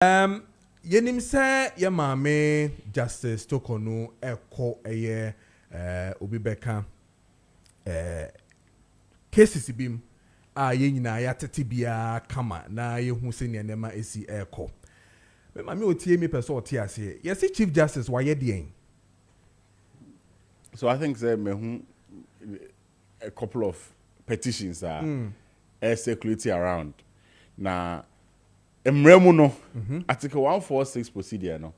Yenim say ye maame Justice Torkornoo eko eye obi beka cases bim a ye nyina ya tete bia kama na ye hu se ne nema esi eko. Me maame otie me person otie ase. Yes Chief Justice wa ye den. So I think say me hu a couple of petitions are circulating around. Now Emremu no Article 146 procedure no.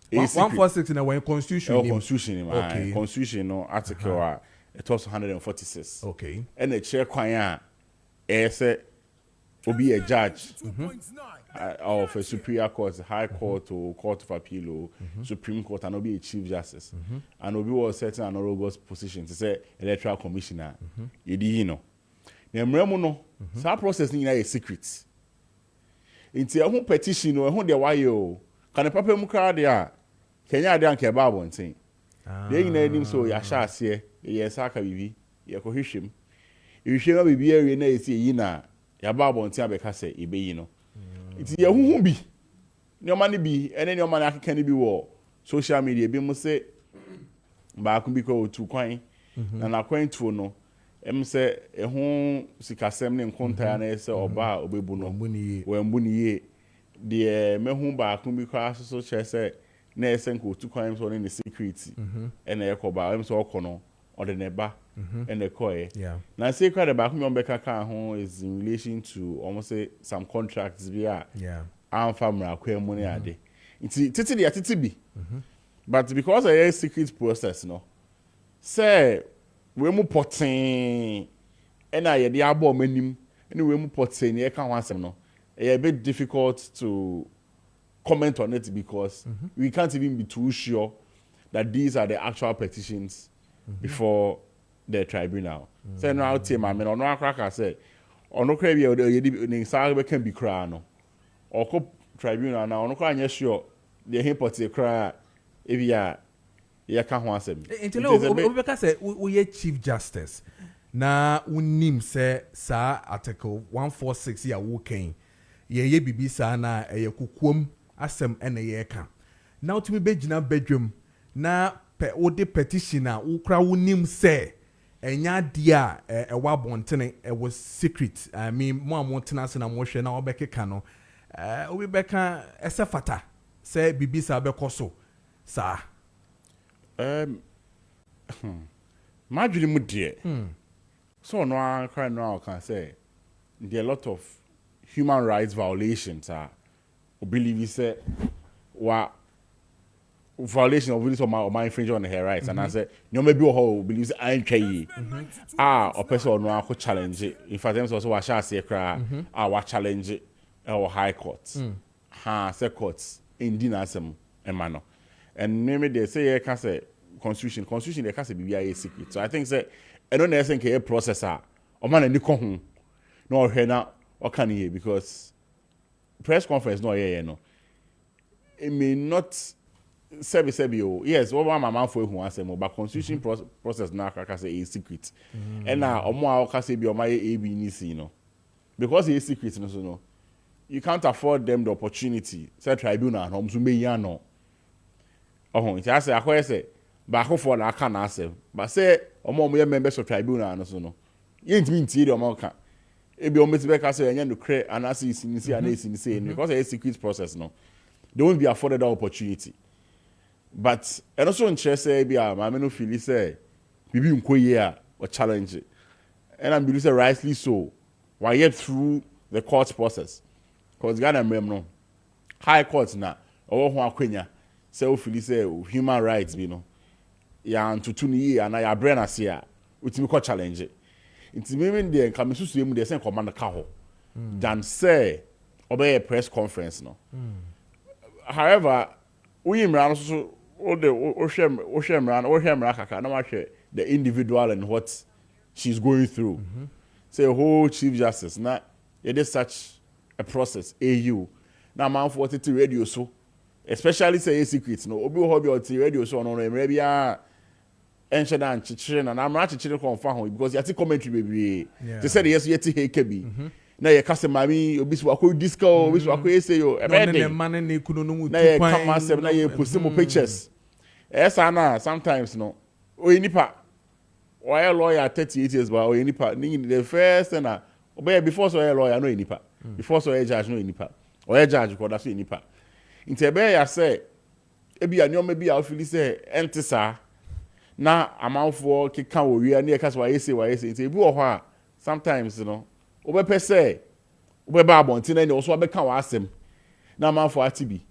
146 in our constitution. Okay. Constitution no article it was 146. Okay. And the chair kwanya say obi a judge of a superior court, high court or court of appeal or supreme court and obi a chief justice. And obi was certain an honorable position to say electoral commissioner. You know. The Emremu no that process ni a secret. Inti ehun petition no ehun de waye o kan papa mu kra de a Kenya de anke ba abonten de nyina enim so ya sha ase ye saka bibi ye ko hwehwem ehwehwem bibi awie na esi yi na ya ba abonten abeka se ebe yi no inti ehun bi nyoma ne bi ene nyoma na akeka ne bi wo social media bi mu se ba ku bi ko otu kwan na kwantuo no se ehun sikasem ne nkonta na ese oba obebu no wembu ni ye de mehu ba ku bi kwa so chese na ese nko otu kwan so ne security ena yekoba em so okono ode ne ba ena koye na say kwa de ba ku mi ombeka ka ho is in relation to almost say some contracts via famra kwemu ne ade titi de titi bi but because a secret process no say we mu potin ena ye de abo manim ene we mu potin ye ka ho asem no a bit difficult to comment on it because we can't even be too sure that these are the actual petitions before the tribunal. So no out team I mean no akraka say ono kra bi ye ni sa be kan bi kra no or tribunal na ono kra anya sure the import kra e bia ye ka ho asem. Obi beka say we Chief Justice na unim say sa article 146 ya wo kan ye bibi sa na ye kukwom asem ene ye ka na otumi begina bedwam na wo de petition a wo kra unim say enya dia ewa bontene e was secret. I mean mo amontena se na mo hwe na obekeka no obi beka ese fata say bibi sa bekoso sa Madrid mu de so no akra no can say there are a lot of human rights violations believe say what violation of this or my infringement on her rights and I say you may be who believes I try or person no akọ challenge in fact them also wa sha say kra wa challenge or high court say courts in dinasem emano and maybe they say you can say constitution they can say be secret. So I think say I don't know think a processor o man ni ko hu no hwe na o kan here because press conference no here no it may not service o yes what my man for hu asem but constitution process na aka say is secret and na omo a ka say bi o ma ABC no because it is secret no so no you can't afford them the opportunity say tribunal no so me yan no it has say akoye say ba ko for na aka na asem but say omo ye members of tribunal no so no yentimi ntie de omo ka ebi omo ti be ka say enya no cre anase isinisi anase say because it is secret process no they won't be afforded that opportunity. But and also in chess say be a no feel say bibi nko ye or challenge it. And I'm believe say rightly so why yet through the court process because Ghana no high court na owo ho akwanya say o feel say human rights be no ya ntutu ni ye ana ya brain ase a utimi ko challenge it. It's meaning there come susu emu there say command ka ho than say obey a press conference no. However, we imran so the individual and what she's going through. Say whole Chief Justice now it is such a process AU now man 42 radio so especially say secrets no obi hobby or radio so no maybe and I'm not chichire confirm because you commentary baby they said yes yet he kebi na ye kase mami obi so akọ disco obi so akọ ese yo e be dey na ye come asem na ye post mo pictures esa na sometimes no o nipa why lawyer 38 years but o nipa the first na obey before so lawyer no nipa before so judge no nipa o judge ko da so nipa nti e be ya say e bi anyoma bi a feel say entisa na amanfo keka wo wi na ye kase wa ese nti e bi wo ho a sometimes no obe pese obe ba abonti na also obe ka wa asem na amanfo atibi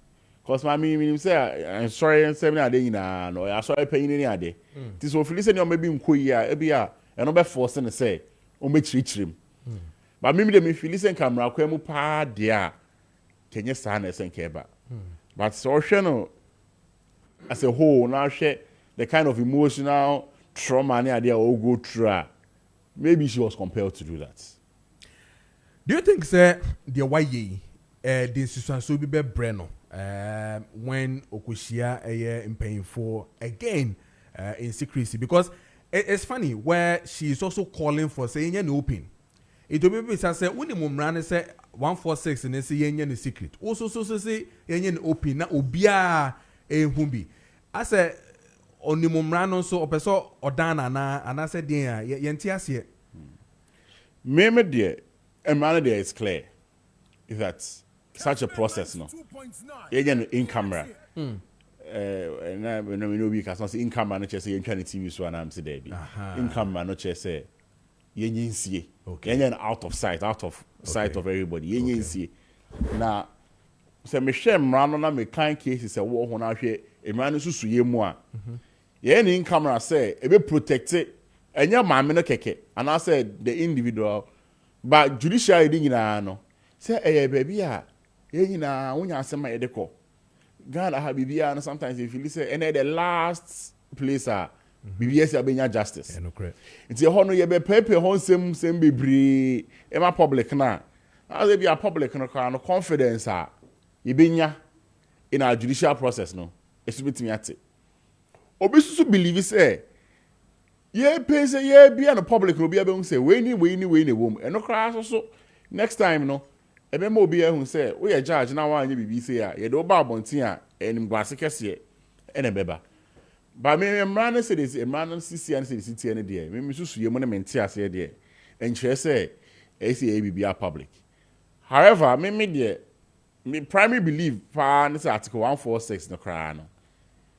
cause my me say I'm sorry say na ade nyina no ya sorry payin ni ade ti so feel say no maybe nkoyi a e bi a e no be force ne say o me chirichirim but me de me feel say camera kwa mu pa de a kenye sa na sen keba but so hwe no as a whole na hwe the kind of emotional trauma ni ade a o go through maybe she was compelled to do that. Do you think say the why the institution so be breno when okushia paying for again in secrecy because it's funny where she is also calling for saying an open it will be say when the mumran say 146 and say yen secret also so say yen open na obia ehumbi I say on the mumran so opeso odana na and I said dear yenti ase me dear and there is clear that such a process no yen in camera and we know we can say in camera no say yen try TV so na am say there be in camera no say yen nsie yen out of sight of everybody yen nsie na say me hwe mra no na me kan cases say wo ho na hwe mra no susu ye mu a yen in camera say e be protect enya maame no keke and I said the individual but judiciary di nyina no say baby a ye nyina wonya asema ye de ko Ghana ha bibia no sometimes if you say and the last place BBS abenya justice nti ho no ye be pepe ho sem bebre e ma public na as be a public no ka no confidence ye benya in our judicial process no esubitimi ate obi susu believe say ye pese ye bia no public no bia be say we ni wom eno kra so next time no ebe ma obi ehun say we ye judge na wa anya bibi say ye do ba abontin a enim glase kese ene beba ba me mra na say this mra na sisi an say sisi ene de me susu ye mo ne mente ase de enchire say e say e bibia public however me de me primary belief pa na say article 146 no kra no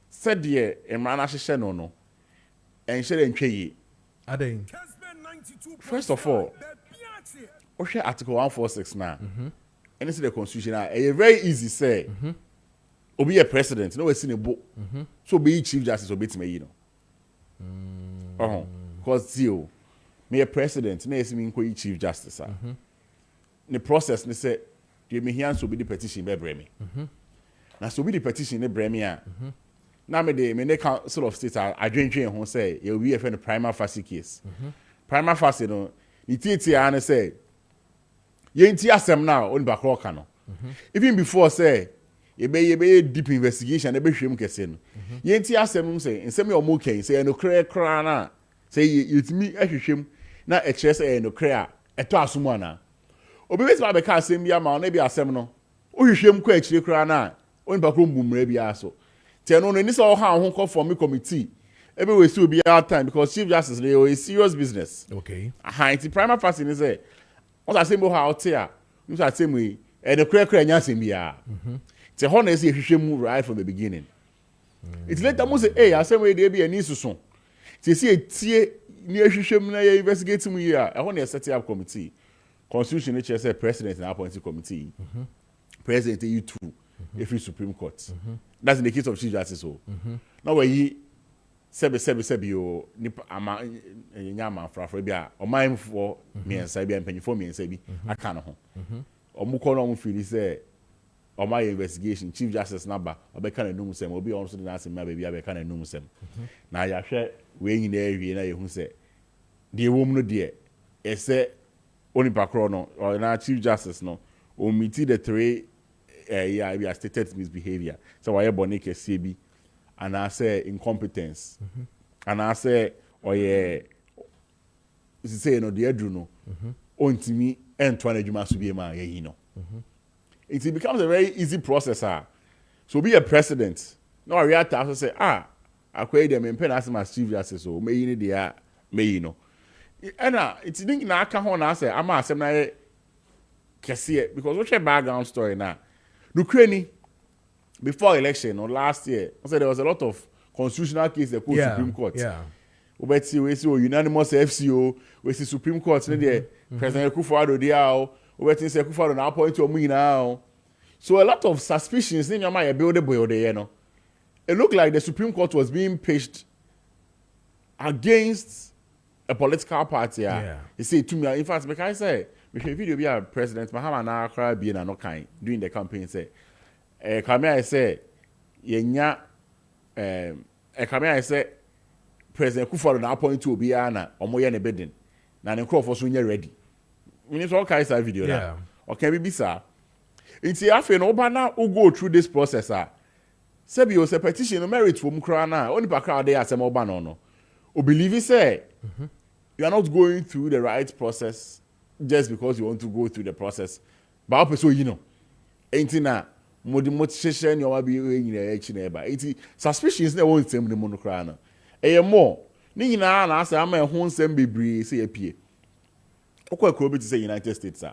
said de mra na hye no and share and pay Aden. First of all, Article 146 now. And it's the constitution. A very easy say. Obi a president, no it's in a book. So be chief justice or bit me, you know. Because you me a president, no it's mean chief justice. The process they say, give me here so be the petition be bremi. Now so be the petition be bremi. Now me the sort of state I drink who say you will be a prima facie case. Prima facie no the and say you ain't asem now on back rock no. Even before say you be deep investigation e be hwem kese no. You ain't asem say in some your okay say no kra na say you me ahwehwem na e kire say no kra e to asomo na. Obi be say be ka asem bia ma na be asem no. O hwehwem ko akire kra na on back room bumre bia so. No, ni so how who call for me committee. Every we still be our time because chief justice they are a serious business. Okay. It's prima facie is say. What I say mo how there. You say same way. And the clear nyasem bia. Te ho na say hwehwem right from the beginning. It's later mo say hey, I say we dey be ani susun. Te see tie ni hwehwem na ye investigate mu here. I want to set up committee. Constitution it say president and appointed committee. President you two. Every Supreme Court. That's in the case of Chief Justice. Now where he sebi yo nipa ama nyama frafra bia o man for me and say bia mpanyi for me and say bi aka no ho. Omuko no mu feel say o my investigation Chief Justice number obeka na num sem obi on so na asem ma bia obeka na num sem. Na ya hwe we nyina awie na ye hu say de wom no de e say onipa kro no or na Chief Justice no o meet the three yeah, we are stated misbehavior. So why bonike CB and I say incompetence. And I say oh yeah say no the edru no. ontimi ento anadwuma so bi ma ye no it becomes a very easy process so be a president no we have to say akwai dem pen as my chief justice so me ni dia me no and it think na aka ho na say ama asem na kese because what's your background story now no krani before election or last year I said there was a lot of constitutional cases that go to Supreme Court we see unanimous FCO we see Supreme Court there President Akufo-Addo there we say Akufo-Addo na appoint to omu now so a lot of suspicions in your mind build there no it looked like the Supreme Court was being pitched against a political party he say to me in fact because I say me video be a President Mahama na akra be na no kind during the campaign say I say yenya I say President Akufo-Addo na appoint to obi na omoye ne bedin na ne crowd for so nya ready we need to all kind of video na okay be sir it's afi no ba na go through this process sebi o se petition no merit from kra na oni pa kra dey asem oba no o believe say you are not going through the right process just because you want to go through the process but up so you know ain't na modi motivation your wa bi nyina echi na eba it suspicions na won nsem ne mo no kra na more ni nyina na asa ama ho nsem bebree say apie okwa kro bi to say United States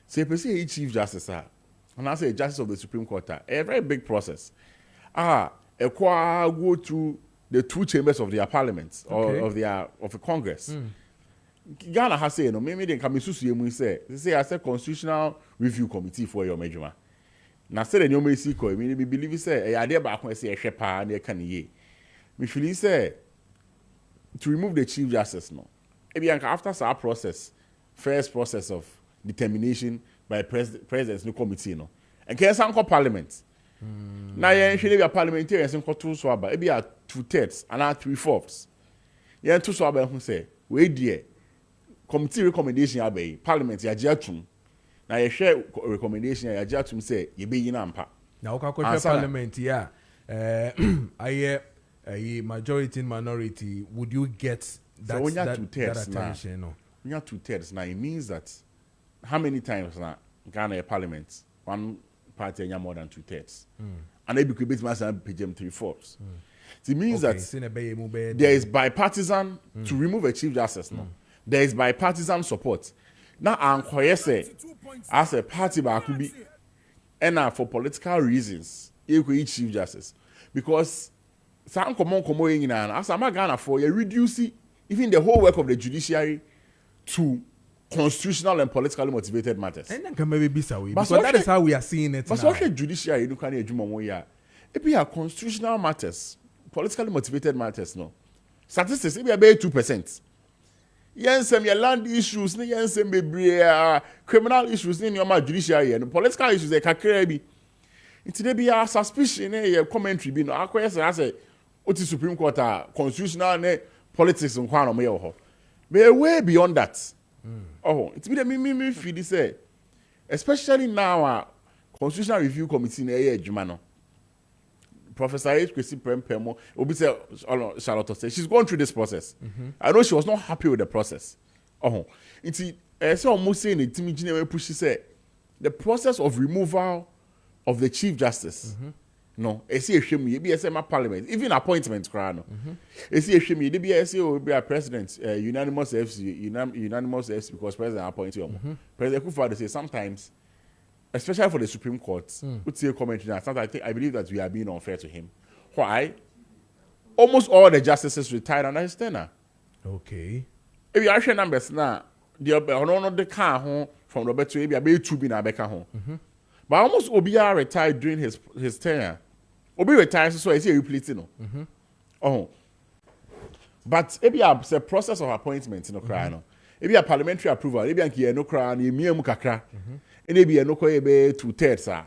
say person chief justice and I say justice of the Supreme Court a very big process go through the two chambers of their parliament or of the Congress Ghana has say no maybe they can be susu say I said constitutional review committee for your major na say the new mercy ko me believe say e ade ba ko say e hwe pa na e kan ye me feel say to remove the chief justice no e be after that process first process of determination by president's new committee no and can some parliament na yen hwe be parliamentarians in to so aba e be 2/3 and 3/4 yen to so aba hu say we die committee recommendation abai parliament ya giatum na ye hwe recommendation ya giatum say ye be yina ampa na ukakwa parliament a majority and minority would you get that, so that attention no when you 2/3 now it means that how many times now Ghana parliament one party has more than 2/3 and they become bit mass and pgm 3/4 it means that there is bipartisan to remove a chief justice no there is bipartisan support now ankoye say as a party back could be and for political reasons equal chief justice because some common as I'm Ghana for you reduce even the whole work of the judiciary to constitutional and politically motivated matters. And then can maybe be so because that is how we are seeing it. But social judiciary you can it be a constitutional matters, politically motivated matters no. Statistics it be about 2%. Yes, some your land issues, yes, some criminal issues in your judiciary and political issues they can be. It's be a suspicion commentary be no akwese say what is Supreme Court constitutional and politics and kwan me ho. But way beyond that. It's be the me feel say especially now constitutional review committee na adwuma no. Professor H. Kwesi Prempemo obi say Charlotte say she's gone through this process. I know she was not happy with the process. It's say almost saying the team engineer push say the process of removal of the chief justice no esi ehwem ye bi ese ma parliament even appointment kra no esi ehwem ye bi ese o be a president unanimous FC because president appoint you president Akufo-Addo say sometimes especially for the Supreme Court would say commentary now sometimes I believe that we are being unfair to him why almost all the justices retired under his tenure okay if you actually numbers now the car home from Robert to be 2 bi na beka home but almost Obia retired during his tenure. Obi retired so I see a replating no. But maybe a process of appointment no cry no. Maybe a parliamentary approval. Maybe anki no cry ni miemu kakra. And maybe no cry be 2/3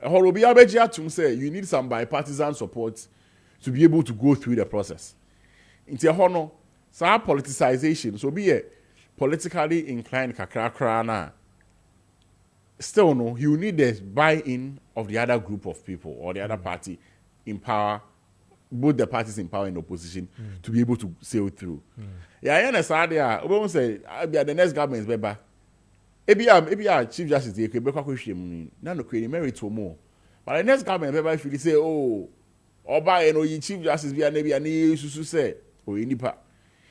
Obi abeji atum say you need some bipartisan support to be able to go through the process. Inti hono sa politicization so be a politically inclined kakra na. Still no, you need the buy-in of the other group of people or the other party in power both the parties in power and opposition to be able to sail through. Yeah, I understand. Yeah, we say the next government is better. Maybe Chief Justice they could be question. No create merit to more. But the next government better if you say, oh, Oba and you Chief Justice be maybe any issue say, oh, in the part.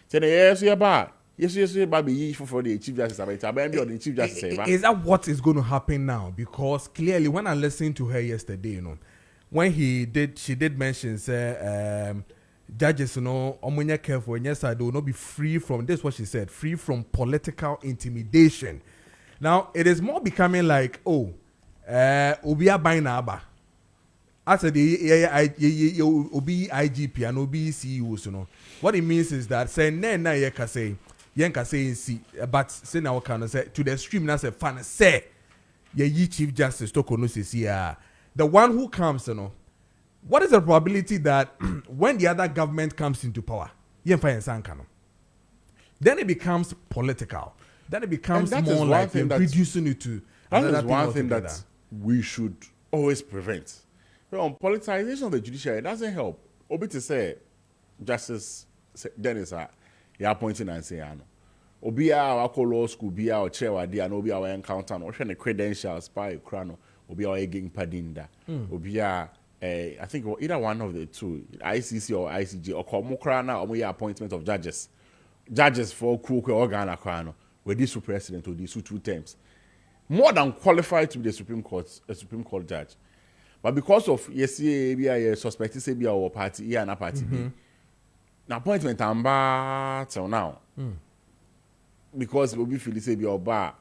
Say yes, yeah, bad. Yes, baby, for the Chief Justice. The Chief Justice. Is that what is going to happen now? Because clearly, when I listened to her yesterday, when she did mention, say, judges, omunya careful, and yes, I do not be free from this. What she said, free from political intimidation. Now it is more becoming like, oh, Obia Bainaba. I said, Obi IGP and Obi CEOs, What it means is that say, na ye can say. Yenka say see, but say now can say to the stream now say fan say ye Chief Justice Torkornoo says the one who comes, what is the probability that when the other government comes into power, then it becomes political. Then it becomes more like reducing it to. That is one thing that we should always prevent. Well, politicization of the judiciary doesn't help. Obi to say Justice Dennis you're appointing and saying, Obi our law school, be our chair, and Obi our encounter, or the credentials, by Crano, Obi our getting padinda, Obi I think either one of the two, ICC or ICG, or Komokrana, or we appointment of judges. Judges for Kruke Organa Crano, with this president or these two terms. More than qualified to be the Supreme Court judge. But because of yes, a suspected say our party, and a party B. An appointment till now. Because we'll be feeling say be oba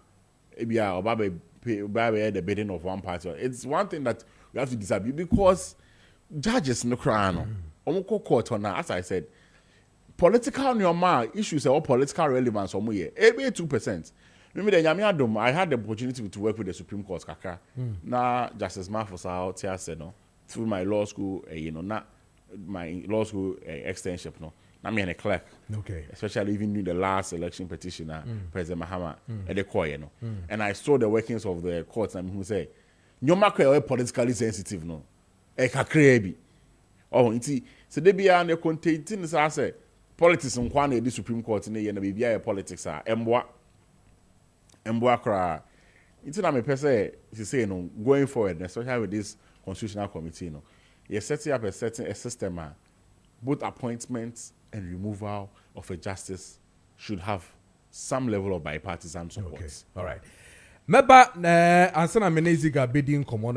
the bidding of one party. It's one thing that we have to disagree because judges no crano. Court on as I said, political normal issues are all political relevance or more. 2%. Remember the Yamiadum, I had the opportunity to work with the Supreme Court kaka. Na Justice Mafosa out here said no through my law school, not my law school extension, I'm a clerk. Okay. Especially even in the last election petitioner, President Mahama, at the court, And I saw the workings of the courts and who say, "Your market are politically sensitive, no? Eka krebi." Oh, inti. So they be on the contained I say politics on the Supreme Court in the end be politics are emboa kra. It's not me per se. She say going forward, especially with this constitutional committee, you're setting up a system, both appointments and removal of a justice should have some level of bipartisan support. Okay. All right. Meba answer na menezi ga bidding